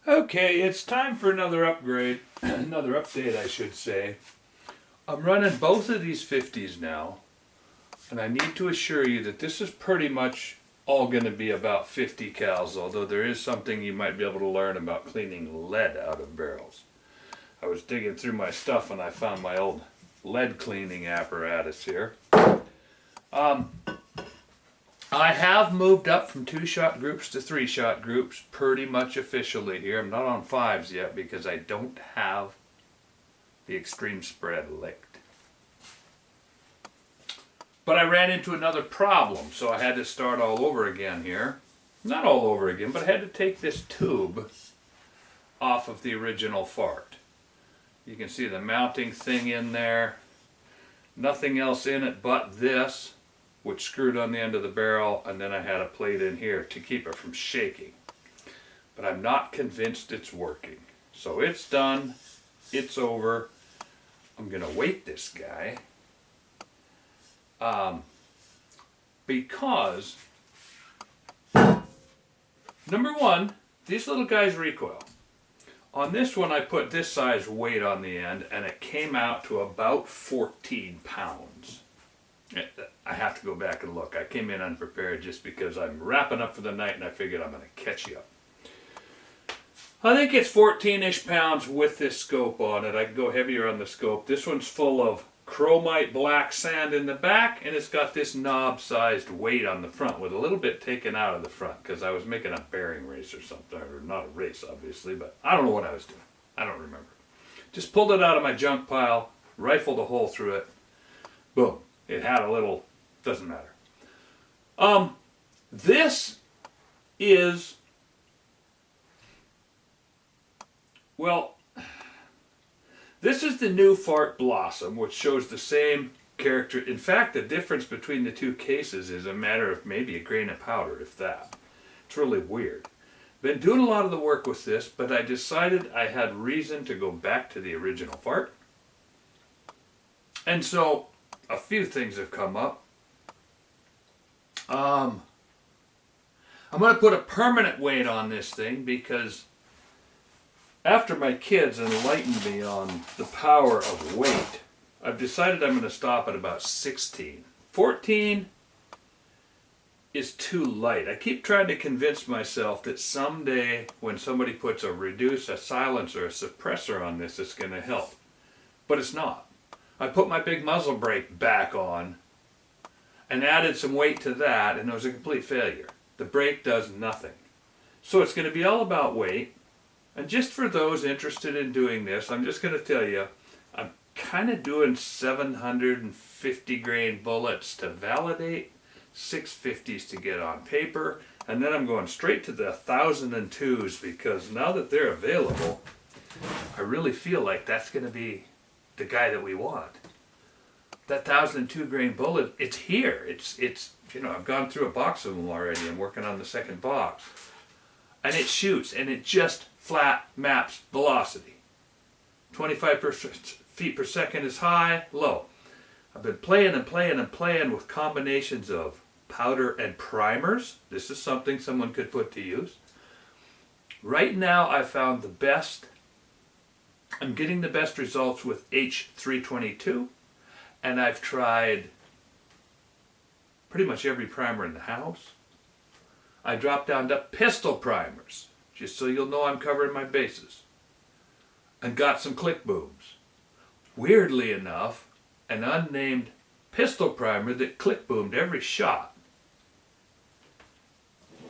Okay, it's time for another upgrade, another update I should say. I'm running both of these 50s now, and I need to assure you that this is pretty much all going to be about 50 cals, although there is something you might be able to learn about cleaning lead out of barrels. I was digging through my stuff and I found my old lead cleaning apparatus here. I have moved up from 2-shot groups to 3-shot groups pretty much officially here. I'm not on 5s yet because I don't have the extreme spread licked. But I ran into another problem, so I had to start all over again here. Not all over again, but I had to take this tube off of the original fart. You can see the mounting thing in there. Nothing else in it but this, which screwed on the end of the barrel, and then I had a plate in here to keep it from shaking. But I'm not convinced it's working. So it's done. It's over. I'm going to weight this guy. Because, number one, these little guys recoil. On this one I put this size weight on the end and it came out to about 14 pounds. I have to go back and look. I came in unprepared just because I'm wrapping up for the night and I figured I'm going to catch you up. I think it's 14-ish pounds with this scope on it. I can go heavier on the scope. This one's full of chromite black sand in the back, and it's got this knob-sized weight on the front with a little bit taken out of the front because I was making a bearing race or something, or not a race obviously, but I don't know what I was doing. I don't remember. Just pulled it out of my junk pile, rifled a hole through it, boom. It had a little, doesn't matter. This is, well, this is the new Fart Blossom, which shows the same character. In fact, the difference between the two cases is a matter of maybe a grain of powder, if that. It's really weird. Been doing a lot of the work with this, but I decided I had reason to go back to the original Fart. And so, a few things have come up. I'm going to put a permanent weight on this thing because after my kids enlightened me on the power of weight, I've decided I'm going to stop at about 16. 14 is too light. I keep trying to convince myself that someday when somebody puts a reducer, a silencer, a suppressor on this, it's going to help. But it's not. I put my big muzzle brake back on and added some weight to that, and it was a complete failure. The brake does nothing. So it's going to be all about weight. And just for those interested in doing this, I'm just going to tell you, I'm kind of doing 750 grain bullets to validate, 650s to get on paper, and then I'm going straight to the 1002s because now that they're available, I really feel like that's going to be the guy that we want. That 1002 grain bullet, it's here. It's you know, I've gone through a box of them already. I'm working on the second box. And it shoots, and it just flat maps velocity. 25 feet per second is high, low. I've been playing and playing and playing with combinations of powder and primers. This is something someone could put to use. Right now I found the best, I'm getting the best results with H322, and I've tried pretty much every primer in the house. I dropped down to pistol primers, just so you'll know I'm covering my bases, and got some click booms. Weirdly enough, an unnamed pistol primer that click boomed every shot.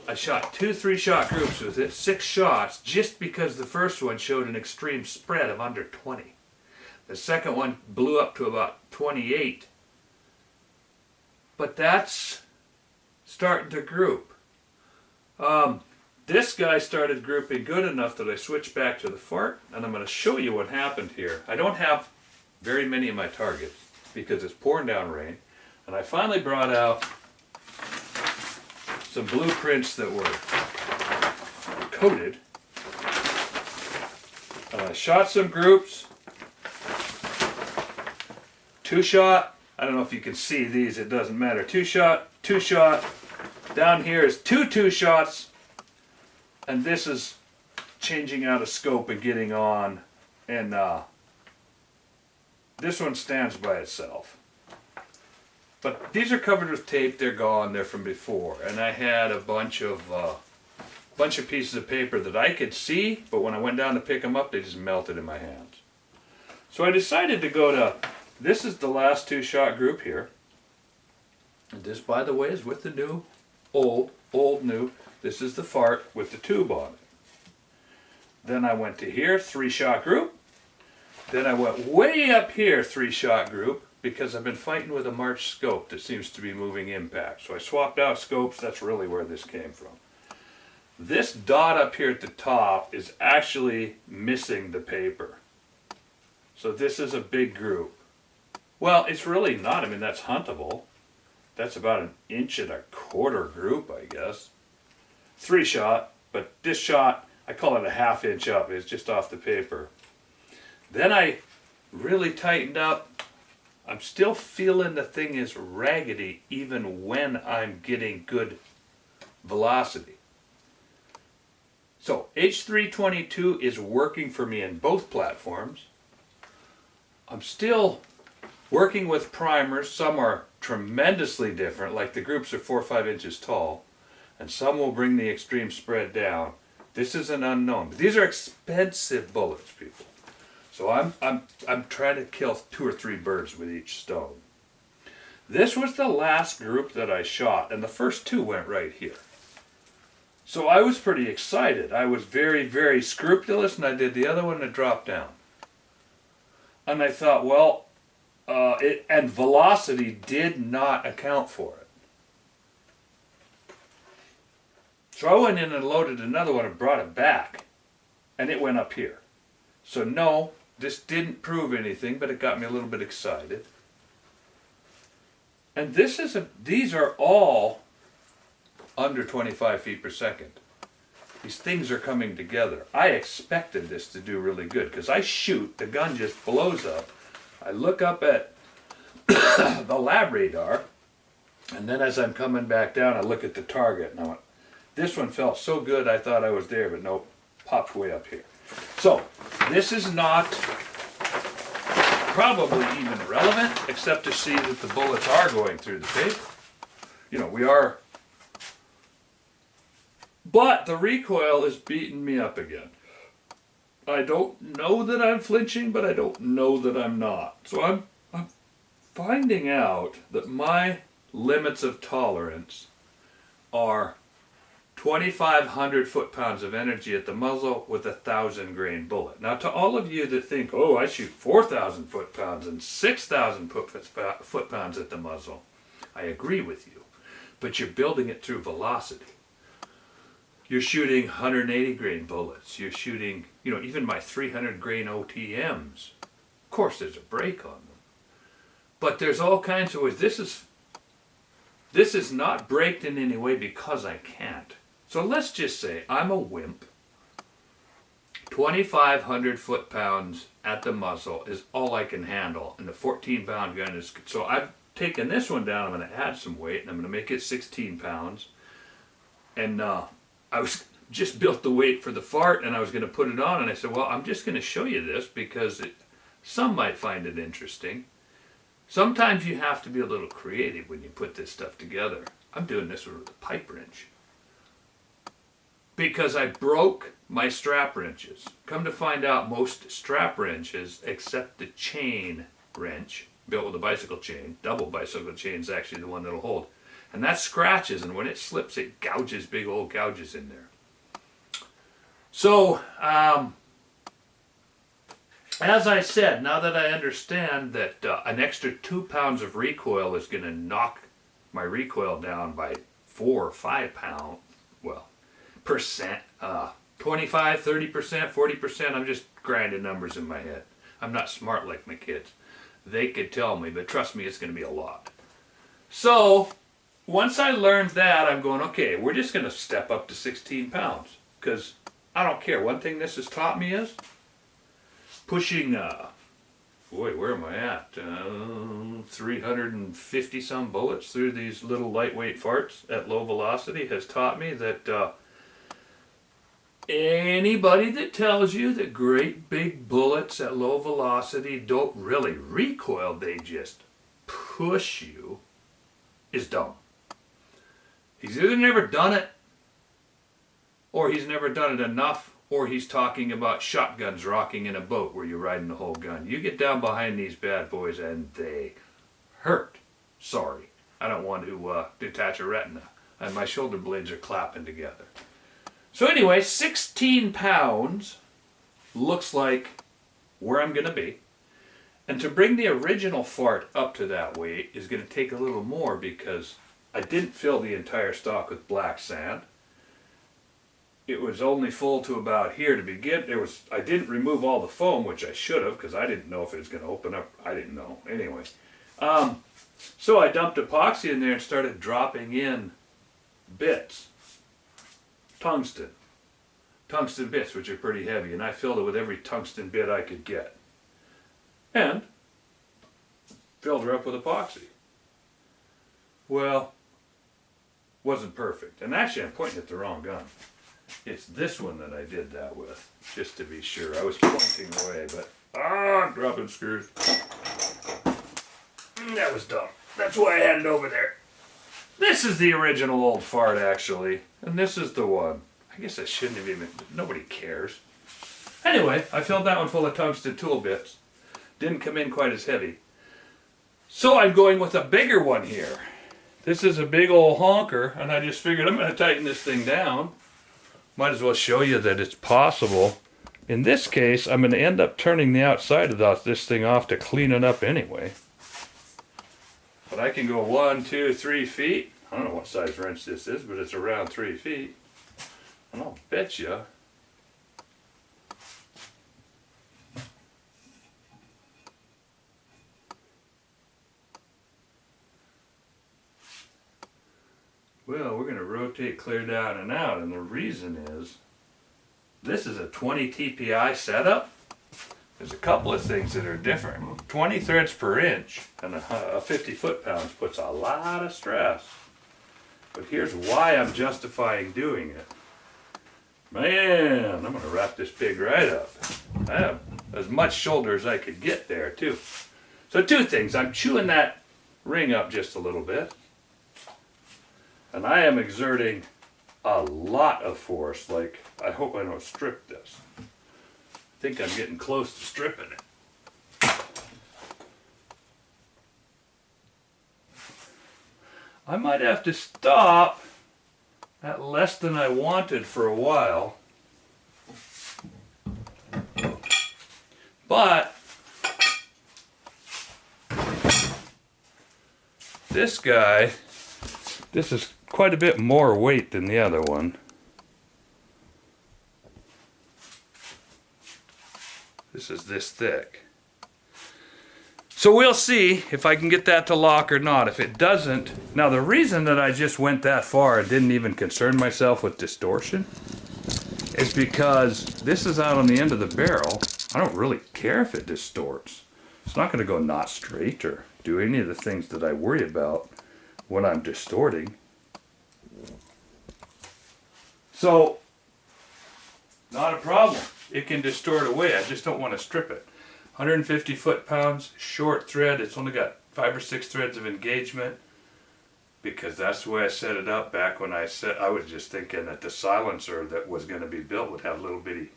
I shot 2 3-shot groups with it, 6 shots, just because the first one showed an extreme spread of under 20. The second one blew up to about 28. But that's starting to group. This guy started grouping good enough that I switched back to the Fart, and I'm going to show you what happened here. I don't have very many of my targets because it's pouring down rain, and I finally brought out some blueprints that were coated. And I shot some groups, 2-shot, I don't know if you can see these, it doesn't matter, 2-shot, 2-shot, down here is 2 2-shots, and this is changing out a scope and getting on, and this one stands by itself. But these are covered with tape. They're gone. They're from before. And I had a bunch of pieces of paper that I could see, but when I went down to pick them up, they just melted in my hands. So I decided to go to, this is the last 2-shot group here. And this, by the way, is with the new, old, new. This is the fart with the tube on it. Then I went to here, 3-shot group. Then I went way up here, 3-shot group, because I've been fighting with a March scope that seems to be moving impact. So I swapped out scopes. That's really where this came from. This dot up here at the top is actually missing the paper. So this is a big group. Well, it's really not. I mean, that's huntable. That's about 1.25 inch group, I guess. 3-shot, but this shot, I call it a 1/2 inch up. It's just off the paper. Then I really tightened up. I'm still feeling the thing is raggedy even when I'm getting good velocity. So H322 is working for me in both platforms. I'm still working with primers. Some are tremendously different, like the groups are 4 or 5 inches tall, and some will bring the extreme spread down. This is an unknown. But these are expensive bullets, people. So I'm trying to kill 2 or 3 birds with each stone. This was the last group that I shot, and the first 2 went right here. So I was pretty excited. I was very, very scrupulous, and I did the other one to drop down. And I thought, well, and velocity did not account for it. So I went in and loaded another one and brought it back, and it went up here. So no, this didn't prove anything, but it got me a little bit excited. And these are all under 25 feet per second. These things are coming together. I expected this to do really good because I shoot, the gun just blows up. I look up at the lab radar, and then as I'm coming back down, I look at the target, and I went, this one felt so good I thought I was there, but nope, popped way up here. So, this is not probably even relevant, except to see that the bullets are going through the paper. You know, we are. But the recoil is beating me up again. I don't know that I'm flinching, but I don't know that I'm not. So I'm finding out that my limits of tolerance are 2,500 foot-pounds of energy at the muzzle with a 1,000 grain bullet. Now, to all of you that think, oh, I shoot 4,000 foot-pounds and 6,000 foot-pounds at the muzzle, I agree with you. But you're building it through velocity. You're shooting 180 grain bullets. You're shooting, you know, even my 300 grain OTMs. Of course, there's a break on them. But there's all kinds of ways. This is not braked in any way because I can't. So let's just say I'm a wimp. 2,500 foot-pounds at the muzzle is all I can handle. And the 14-pound gun is... So I've taken this one down. I'm going to add some weight, and I'm going to make it 16 pounds. And I was just built the weight for the fart, and I was going to put it on. And I said, well, I'm just going to show you this because some might find it interesting. Sometimes you have to be a little creative when you put this stuff together. I'm doing this with a pipe wrench. Because I broke my strap wrenches. Come to find out, most strap wrenches, except the chain wrench, built with a bicycle chain, double bicycle chain is actually the one that'll hold. And that scratches, and when it slips, it gouges big old gouges in there. So, as I said, now that I understand that an extra 2 pounds of recoil is going to knock my recoil down by 4 or 5 pounds, well, percent, 25, 30%, 40%, I'm just grinding numbers in my head. I'm not smart like my kids. They could tell me, but trust me, it's going to be a lot. So, once I learned that, I'm going, okay, we're just going to step up to 16 pounds. Because I don't care. One thing this has taught me is pushing, boy, where am I at? 350 some bullets through these little lightweight farts at low velocity has taught me that Anybody that tells you that great big bullets at low velocity don't really recoil, they just push you, is dumb. He's either never done it, or he's never done it enough, or he's talking about shotguns rocking in a boat where you're riding the whole gun. You get down behind these bad boys and they hurt. Sorry, I don't want to detach a retina, and my shoulder blades are clapping together. So anyway, 16 pounds looks like where I'm going to be. And to bring the original fart up to that weight is going to take a little more because I didn't fill the entire stock with black sand. It was only full to about here to begin. I didn't remove all the foam, which I should have because I didn't know if it was going to open up. I didn't know. Anyway, so I dumped epoxy in there and started dropping in bits. Tungsten bits, which are pretty heavy, and I filled it with every tungsten bit I could get. And filled her up with epoxy. Well, wasn't perfect. And actually I'm pointing at the wrong gun. It's this one that I did that with, just to be sure. I was pointing away, but I'm dropping screws. That was dumb. That's why I had it over there. This is the original old fart, actually. And this is the one. I guess I shouldn't have even... Nobody cares. Anyway, I filled that one full of tungsten tool bits. Didn't come in quite as heavy. So I'm going with a bigger one here. This is a big old honker, and I just figured I'm going to tighten this thing down. Might as well show you that it's possible. In this case, I'm going to end up turning the outside of this thing off to clean it up anyway. But I can go 1, 2, 3 feet. I don't know what size wrench this is, but it's around 3 feet. And I'll bet you well, we're going to rotate clear down and out, and the reason is this is a 20 TPI setup. There's a couple of things that are different. 20 threads per inch and a 50 foot-pounds puts a lot of stress. But here's why I'm justifying doing it. Man, I'm going to wrap this pig right up. I have as much shoulder as I could get there, too. So 2 things. I'm chewing that ring up just a little bit. And I am exerting a lot of force. Like, I hope I don't strip this. I think I'm getting close to stripping it. I might have to stop at less than I wanted for a while. But this guy, this is quite a bit more weight than the other one. This is this thick. So we'll see if I can get that to lock or not. If it doesn't, now the reason that I just went that far and didn't even concern myself with distortion is because this is out on the end of the barrel. I don't really care if it distorts. It's not going to go not straight or do any of the things that I worry about when I'm distorting. So, not a problem. It can distort away. I just don't want to strip it. 150 foot-pounds, short thread. It's only got 5 or 6 threads of engagement because that's the way I set it up back when I was just thinking that the silencer that was going to be built would have little bitty,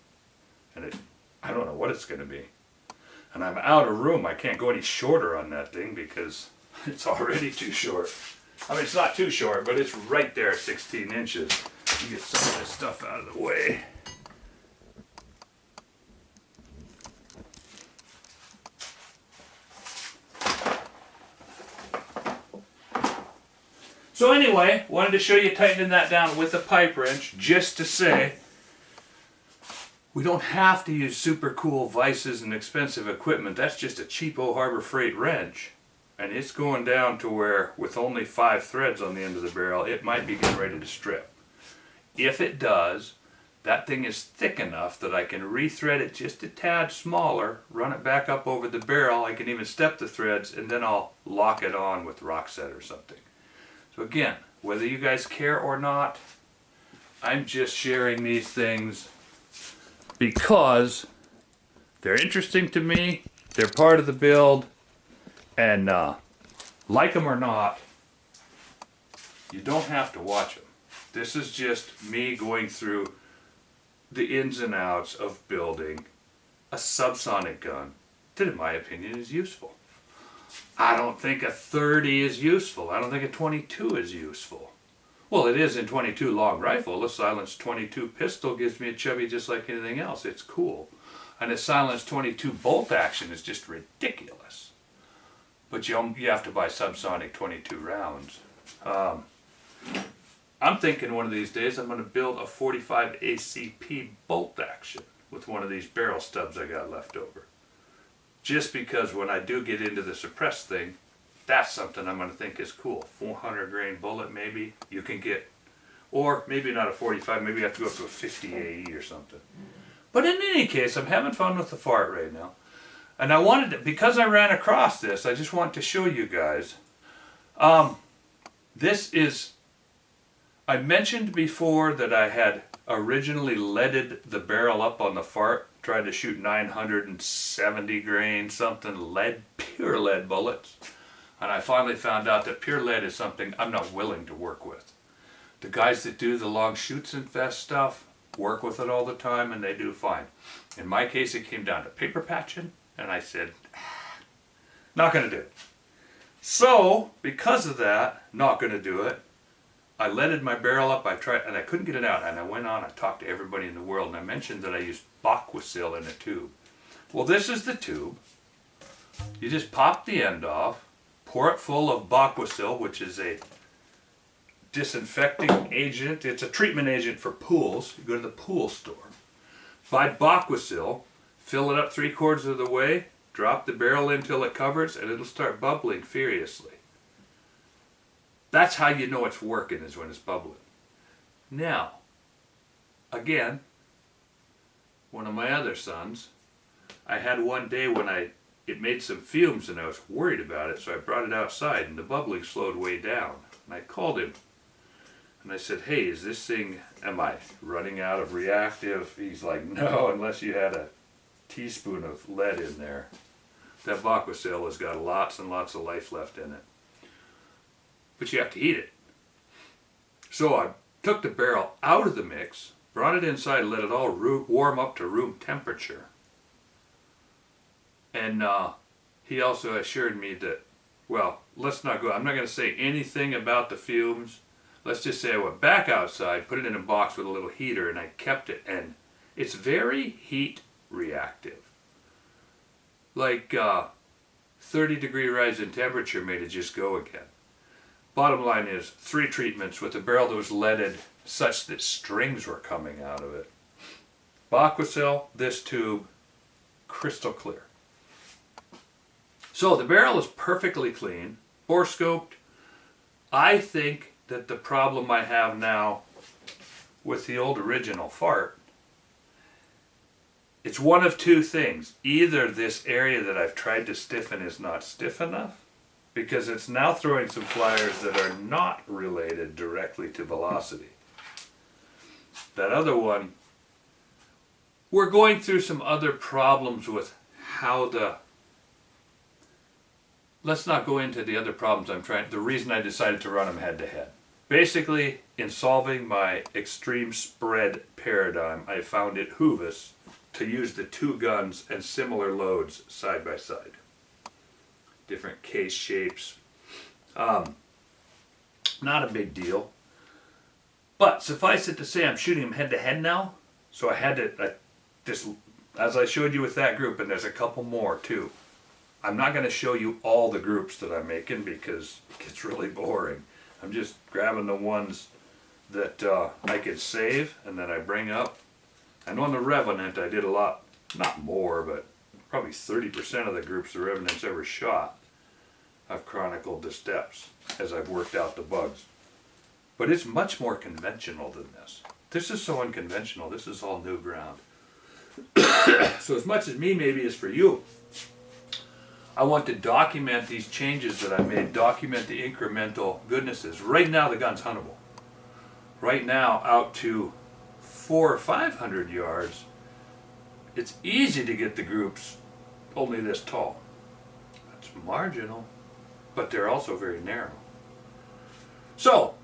and I don't know what it's going to be. And I'm out of room. I can't go any shorter on that thing because it's already too short. I mean, it's not too short, but it's right there at 16 inches. You get some of this stuff out of the way. So anyway, wanted to show you tightening that down with a pipe wrench, just to say we don't have to use super cool vices and expensive equipment. That's just a cheapo Harbor Freight wrench. And it's going down to where, with only 5 threads on the end of the barrel, it might be getting ready to strip. If it does, that thing is thick enough that I can rethread it just a tad smaller, run it back up over the barrel. I can even step the threads, and then I'll lock it on with rock set or something. So again, whether you guys care or not, I'm just sharing these things because they're interesting to me, they're part of the build, and like them or not, you don't have to watch them. This is just me going through the ins and outs of building a subsonic gun that, in my opinion, is useful. I don't think a 30 is useful. I don't think a 22 is useful. Well, it is in 22 long rifle. A silenced 22 pistol gives me a chubby just like anything else. It's cool. And a silenced 22 bolt action is just ridiculous. But you have to buy subsonic 22 rounds. I'm thinking one of these days I'm going to build a 45 ACP bolt action with one of these barrel stubs I got left over. Just because when I do get into the suppressed thing, that's something I'm going to think is cool. 400 grain bullet maybe you can get, or maybe not a 45, maybe you have to go up to a 50 AE or something. But in any case, I'm having fun with the fart right now. And I wanted to, because I ran across this, I just want to show you guys. This is, I mentioned before that I had originally leaded the barrel up on the fart, tried to shoot 970 grain something lead, pure lead bullets. And I finally found out that pure lead is something I'm not willing to work with. The guys that do the long shoots and fest stuff work with it all the time and they do fine. In my case it came down to paper patching and I said, not going to do it. So, because of that, not going to do it, I leaded my barrel up, I tried, and I couldn't get it out, and I went on, I talked to everybody in the world, and I mentioned that I used Aquasil in a tube. Well, this is the tube. You just pop the end off, pour it full of Aquasil, which is a disinfecting agent. It's a treatment agent for pools. You go to the pool store, buy Aquasil, fill it up 3/4 of the way, drop the barrel in until it covers, and it'll start bubbling furiously. That's how you know it's working, is when it's bubbling. Now, again, one of my other sons, I had one day when it made some fumes and I was worried about it, so I brought it outside and the bubbling slowed way down. And I called him and I said, hey, is this thing, am I running out of reactive? He's like, no, unless you had a teaspoon of lead in there. That Aquasil has got lots and lots of life left in it. But you have to heat it. So I took the barrel out of the mix, brought it inside, let it all warm up to room temperature. And he also assured me that, well, let's not go, I'm not going to say anything about the fumes. Let's just say I went back outside, put it in a box with a little heater, and I kept it. And it's very heat reactive. Like 30-degree rise in temperature made it just go again. Bottom line is 3 treatments with a barrel that was leaded such that strings were coming out of it. Aquasil, this tube, crystal clear. So the barrel is perfectly clean, bore scoped. I think that the problem I have now with the old original fart, it's one of two things. Either this area that I've tried to stiffen is not stiff enough, because it's now throwing some flyers that are not related directly to velocity. That other one, we're going through some other problems with how the, let's not go into the other problems the reason I decided to run them head to head. Basically, in solving my extreme spread paradigm, I found it hoovis to use the 2 guns and similar loads side by side. Different case shapes. Not a big deal. But suffice it to say, I'm shooting them head to head now. So I had to, as I showed you with that group, and there's a couple more too. I'm not going to show you all the groups that I'm making because it gets really boring. I'm just grabbing the ones that I could save and that I bring up. And on the Revenant I did a lot, not more, but probably 30% of the groups the Revenant's ever shot. I've chronicled the steps as I've worked out the bugs. But it's much more conventional than this. This is so unconventional. This is all new ground. So as much as me maybe is for you, I want to document these changes that I made, document the incremental goodnesses. Right now the gun's huntable. Right now out to 400 or 500 yards, it's easy to get the groups only this tall. That's marginal, but they're also very narrow. So,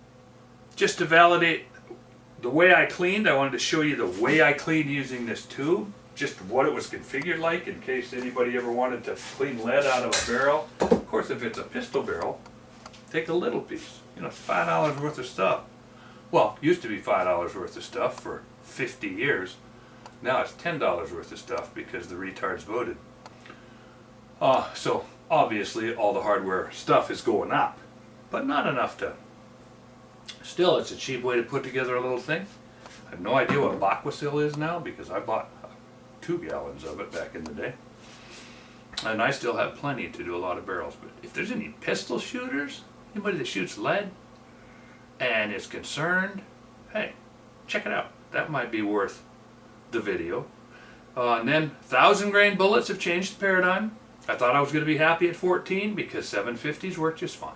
just to validate the way I cleaned, I wanted to show you the way I cleaned using this tube, just what it was configured like in case anybody ever wanted to clean lead out of a barrel. Of course, if it's a pistol barrel, take a little piece. You know, it's $5 worth of stuff. Well, used to be $5 worth of stuff for 50 years. Now it's $10 worth of stuff because the retards voted. So obviously all the hardware stuff is going up, but not enough to. Still, it's a cheap way to put together a little thing. I have no idea what Baquasil is now because I bought 2 gallons of it back in the day. And I still have plenty to do a lot of barrels. But if there's any pistol shooters, anybody that shoots lead and is concerned, hey, check it out. That might be worth the video. And then 1,000 grain bullets have changed the paradigm. I thought I was going to be happy at 14 because 750s work just fine.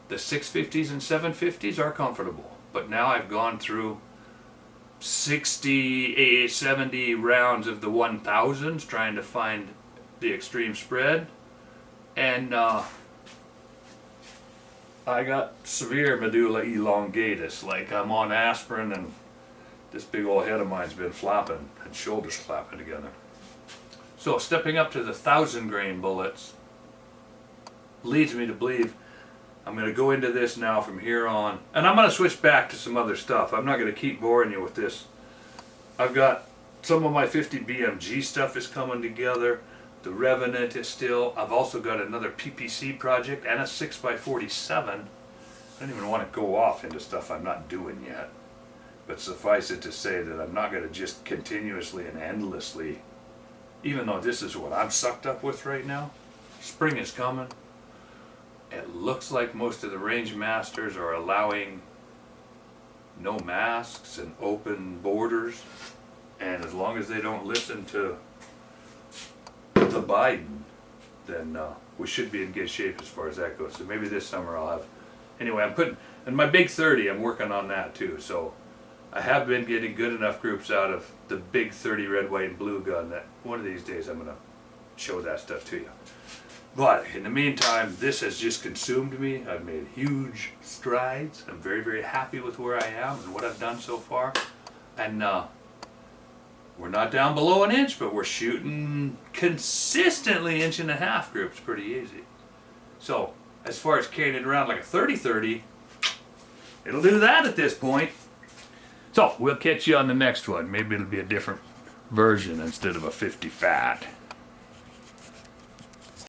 The 650s and 750s are comfortable, but now I've gone through 60, 70 rounds of the 1000s trying to find the extreme spread, and I got severe medulla elongatus, like I'm on aspirin and this big old head of mine's been flopping and shoulders clapping together. So stepping up to the 1,000 grain bullets leads me to believe I'm going to go into this now from here on, and I'm going to switch back to some other stuff. I'm not going to keep boring you with this. I've got some of my 50 BMG stuff is coming together. The Revenant is still. I've also got another PPC project and a 6x47. I don't even want to go off into stuff I'm not doing yet. But suffice it to say that I'm not going to just continuously and endlessly, even though this is what I'm sucked up with right now. Spring is coming. It looks like most of the range masters are allowing no masks and open borders, and as long as they don't listen to the Biden, then we should be in good shape as far as that goes. So maybe this summer I'll have, anyway, I'm putting, and my big 30, I'm working on that too. So I have been getting good enough groups out of the big 30 red, white, and blue gun that one of these days I'm going to show that stuff to you. But in the meantime, this has just consumed me. I've made huge strides. I'm very, very happy with where I am and what I've done so far. And we're not down below an inch, but we're shooting consistently 1.5 inch groups pretty easy. So as far as carrying it around like a 30-30, it'll do that at this point. So we'll catch you on the next one. Maybe it'll be a different version instead of a 50 fat.